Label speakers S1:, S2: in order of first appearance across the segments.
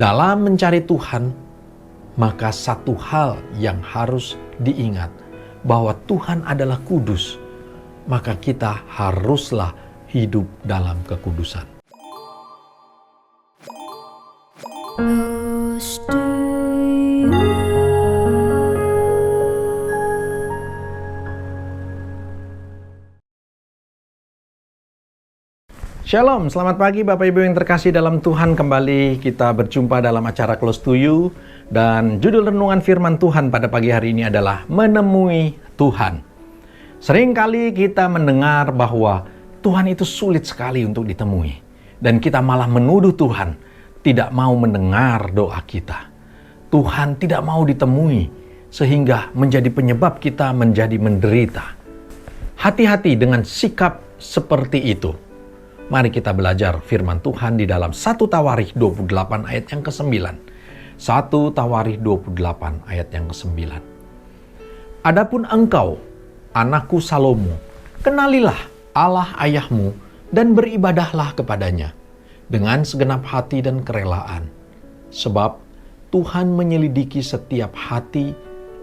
S1: Dalam mencari Tuhan, maka satu hal yang harus diingat, bahwa Tuhan adalah kudus, maka kita haruslah hidup dalam kekudusan. Shalom, selamat pagi Bapak Ibu yang terkasih dalam Tuhan. Kembali kita berjumpa dalam acara Close to You. Dan judul renungan firman Tuhan pada pagi hari ini adalah Menemui Tuhan. Seringkali kita mendengar bahwa Tuhan itu sulit sekali untuk ditemui. Dan kita malah menuduh Tuhan tidak mau mendengar doa kita. Tuhan tidak mau ditemui sehingga menjadi penyebab kita menjadi menderita. Hati-hati dengan sikap seperti itu. Mari kita belajar firman Tuhan di dalam 1 Tawarikh 28 ayat yang ke-9. 1 Tawarikh 28 ayat yang ke-9. Adapun engkau, anakku Salomo, kenalilah Allah ayahmu dan beribadahlah kepadanya dengan segenap hati dan kerelaan. Sebab Tuhan menyelidiki setiap hati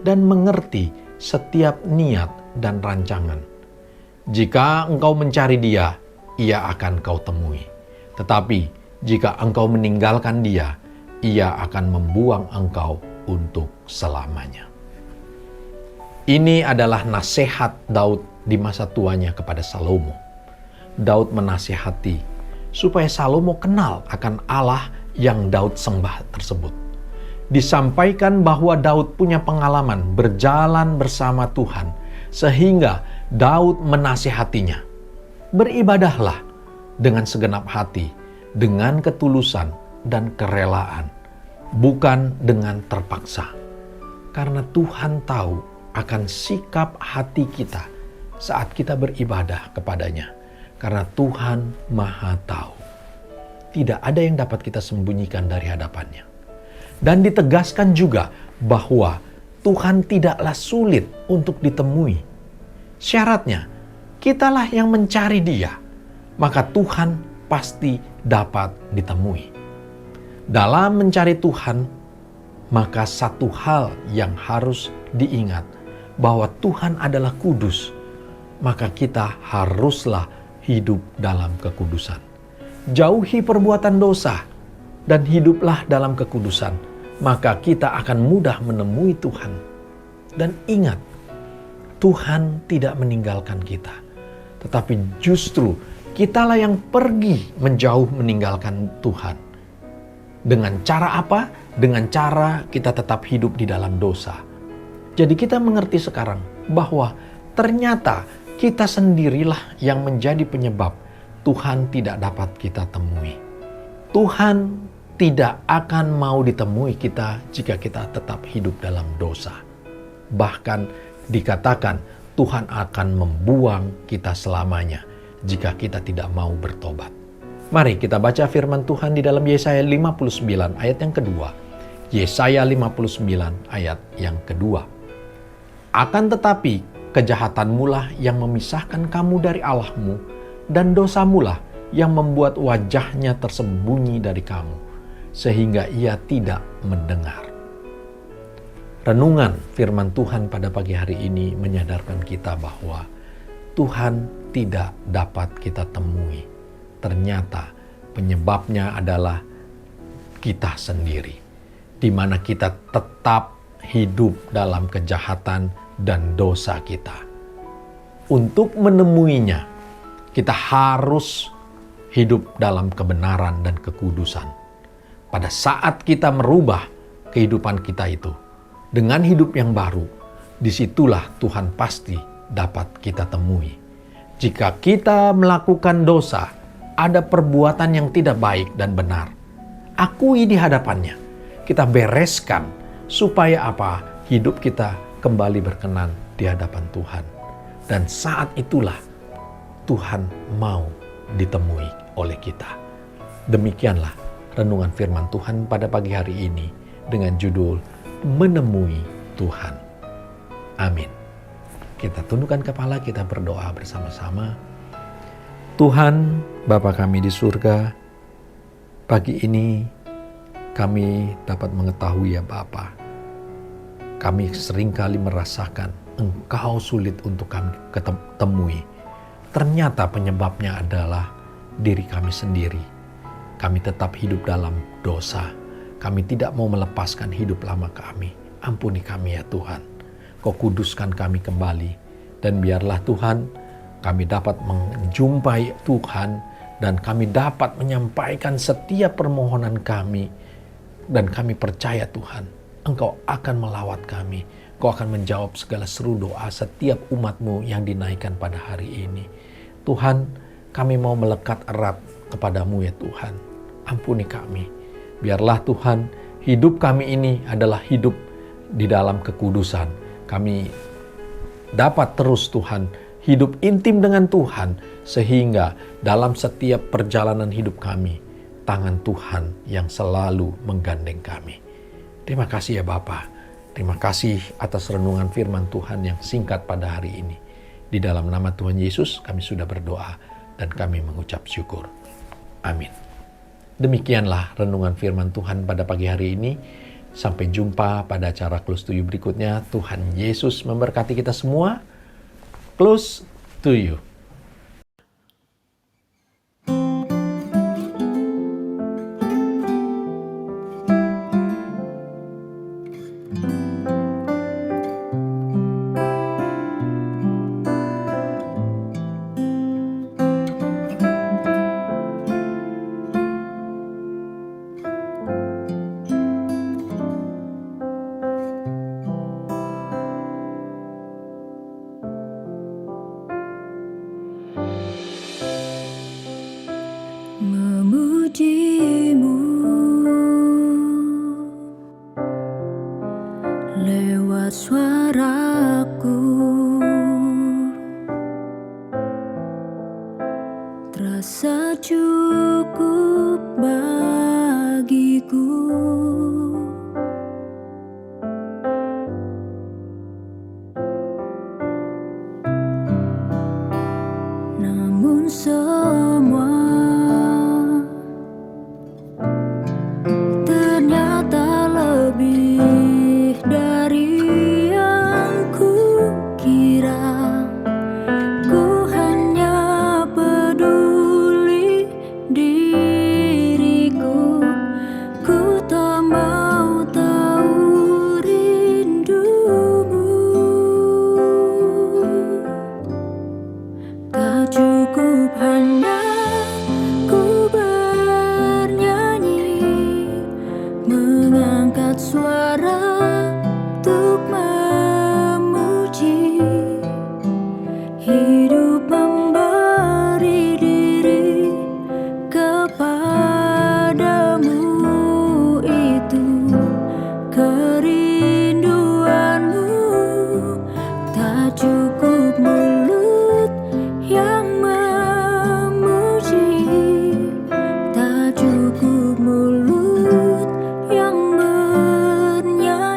S1: dan mengerti setiap niat dan rancangan. Jika engkau mencari Dia, Ia akan kau temui. Tetapi jika engkau meninggalkan Dia, Ia akan membuang engkau untuk selamanya. Ini adalah nasihat Daud di masa tuanya kepada Salomo. Daud menasihati supaya Salomo kenal akan Allah yang Daud sembah tersebut. Disampaikan bahwa Daud punya pengalaman berjalan bersama Tuhan, sehingga Daud menasihatinya. Beribadahlah dengan segenap hati, dengan ketulusan dan kerelaan, bukan dengan terpaksa. Karena Tuhan tahu akan sikap hati kita saat kita beribadah kepadanya. Karena Tuhan Maha Tahu. Tidak ada yang dapat kita sembunyikan dari hadapannya. Dan ditegaskan juga bahwa Tuhan tidaklah sulit untuk ditemui. Syaratnya, kitalah yang mencari Dia, maka Tuhan pasti dapat ditemui. Dalam mencari Tuhan, maka satu hal yang harus diingat, bahwa Tuhan adalah kudus, maka kita haruslah hidup dalam kekudusan. Jauhi perbuatan dosa dan hiduplah dalam kekudusan, maka kita akan mudah menemui Tuhan. Dan ingat, Tuhan tidak meninggalkan kita. Tetapi justru kitalah yang pergi menjauh meninggalkan Tuhan. Dengan cara apa? Dengan cara kita tetap hidup di dalam dosa. Jadi kita mengerti sekarang bahwa ternyata kita sendirilah yang menjadi penyebab Tuhan tidak dapat kita temui. Tuhan tidak akan mau ditemui kita jika kita tetap hidup dalam dosa. Bahkan dikatakan Tuhan akan membuang kita selamanya jika kita tidak mau bertobat. Mari kita baca firman Tuhan di dalam Yesaya 59 ayat yang kedua. Yesaya 59 ayat yang kedua. Akan tetapi kejahatanmulah yang memisahkan kamu dari Allahmu, dan dosamulah yang membuat wajahnya tersembunyi dari kamu, sehingga Ia tidak mendengar. Renungan firman Tuhan pada pagi hari ini menyadarkan kita bahwa Tuhan tidak dapat kita temui. Ternyata penyebabnya adalah kita sendiri, di mana kita tetap hidup dalam kejahatan dan dosa kita. Untuk menemuinya, kita harus hidup dalam kebenaran dan kekudusan. Pada saat kita merubah kehidupan kita itu dengan hidup yang baru, disitulah Tuhan pasti dapat kita temui. Jika kita melakukan dosa, ada perbuatan yang tidak baik dan benar, akui di hadapannya. Kita bereskan supaya apa? Hidup kita kembali berkenan di hadapan Tuhan. Dan saat itulah Tuhan mau ditemui oleh kita. Demikianlah renungan firman Tuhan pada pagi hari ini dengan judul Menemui Tuhan. Amin. Kita tundukkan kepala, kita berdoa bersama-sama. Tuhan, Bapa kami di surga, pagi ini kami dapat mengetahui ya Bapa, kami seringkali merasakan Engkau sulit untuk kami ketemui. Ternyata penyebabnya adalah diri kami sendiri. Kami tetap hidup dalam dosa. Kami tidak mau melepaskan hidup lama kami. Ampuni kami ya Tuhan. Kau kuduskan kami kembali. Dan biarlah Tuhan, kami dapat menjumpai Tuhan dan kami dapat menyampaikan setiap permohonan kami. Dan kami percaya Tuhan, Engkau akan melawat kami. Kau akan menjawab segala seru doa setiap umat-Mu yang dinaikkan pada hari ini. Tuhan, kami mau melekat erat kepadamu ya Tuhan. Ampuni kami. Biarlah Tuhan, hidup kami ini adalah hidup di dalam kekudusan. Kami dapat terus Tuhan, hidup intim dengan Tuhan. Sehingga dalam setiap perjalanan hidup kami, tangan Tuhan yang selalu menggandeng kami. Terima kasih ya Bapa. Terima kasih atas renungan firman Tuhan yang singkat pada hari ini. Di dalam nama Tuhan Yesus kami sudah berdoa dan kami mengucap syukur. Amin. Demikianlah renungan firman Tuhan pada pagi hari ini. Sampai jumpa pada acara Close to You berikutnya. Tuhan Yesus memberkati kita semua. Close to You.
S2: Memujimu lewat suaraku, terasa cukup bagiku. Namun semua ternyata lebih dari yang kukira. Ku hanya peduli diriku. Ku tak mau tahu rindumu. Tak cukup hanya ku bernyanyi, mengangkat suara untuk memuji. Hidup memberi diri kepadamu, itu kerinduanmu. Tak cukup mulut yang memuji, tak cukup mulut yang bernyanyi.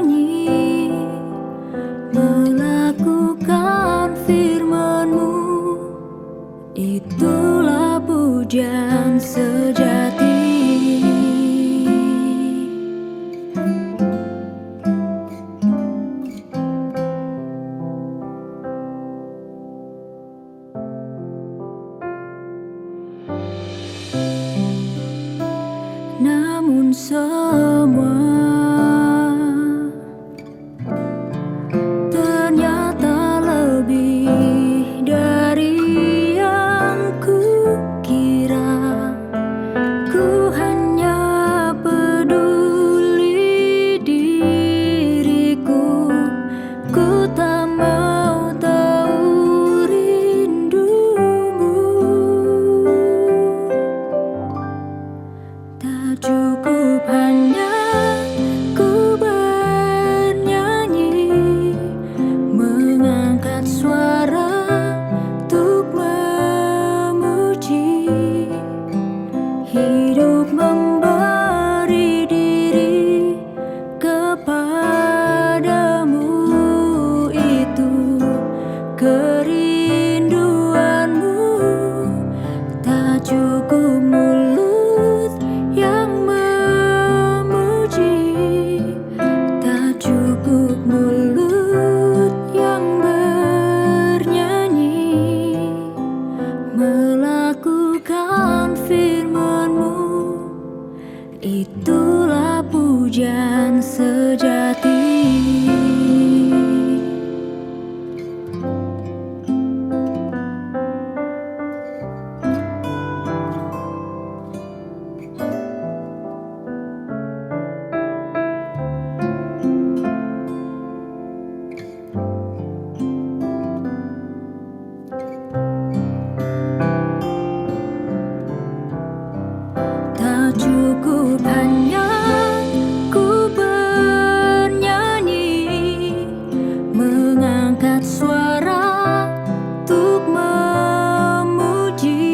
S2: pujian sejati. Tak cukup hanya ku bernyanyi, mengangkat suara untuk memuji.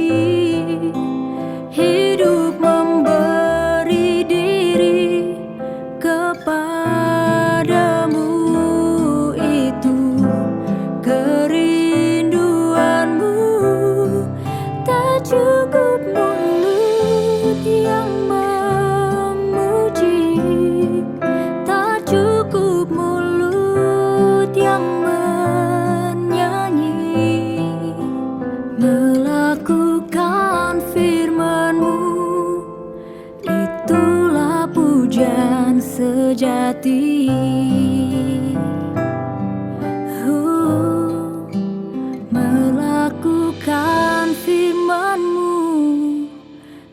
S2: Hidup memberi diri kepadamu, itu kerinduanmu. Tak cukup mulut yang memuji, tak cukup mulut yang menyanyi, melakukan firman-Mu, itulah pujian sejati. Melakukan firman-Mu,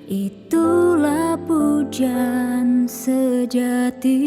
S2: itulah pujian sejati.